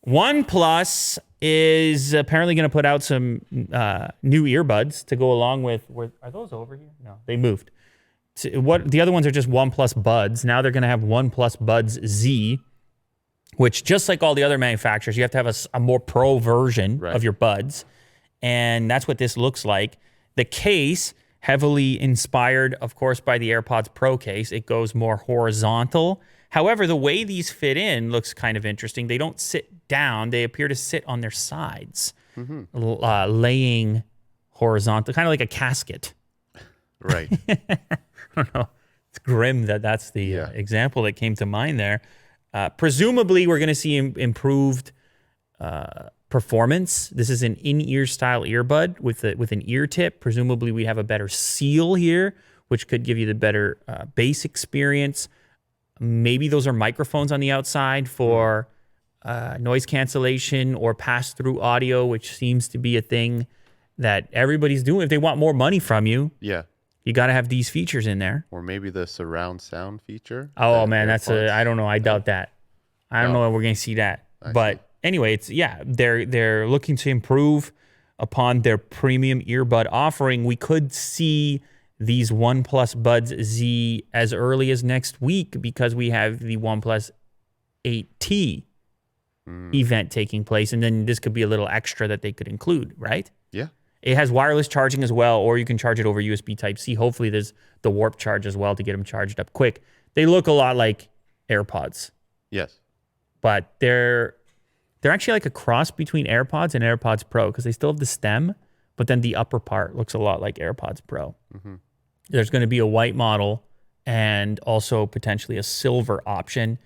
OnePlus is apparently going to put out some new earbuds to go along with. Are those over here? No, they moved. The other ones are just OnePlus Buds. Now they're going to have OnePlus Buds Z, which just like all the other manufacturers, you have to have a more pro version of your buds. And that's what this looks like. The case, heavily inspired, of course, by the AirPods Pro case. It goes more horizontal. However, the way these fit in looks kind of interesting. They don't sit down. They appear to sit on their sides, laying horizontal, kind of like a casket. Right. I don't know. It's grim that's the example that came to mind there. Presumably, we're going to see improved performance. This is an in-ear style earbud with an ear tip. Presumably, we have a better seal here, which could give you the better bass experience. Maybe those are microphones on the outside for noise cancellation or pass-through audio, which seems to be a thing that everybody's doing. If they want more money from you, you got to have these features in there. Or maybe the surround sound feature. Oh man, I don't know. I doubt that. I don't know if we're going to see that. But anyway, they're looking to improve upon their premium earbud offering. We could see these OnePlus Buds Z as early as next week because we have the OnePlus 8T event taking place. And then this could be a little extra that they could include, right? Yeah. It has wireless charging as well, or you can charge it over USB Type-C. Hopefully there's the warp charge as well to get them charged up quick. They look a lot like AirPods. Yes. But they're actually like a cross between AirPods and AirPods Pro because they still have the stem, but then the upper part looks a lot like AirPods Pro. There's going to be a white model and also potentially a silver option.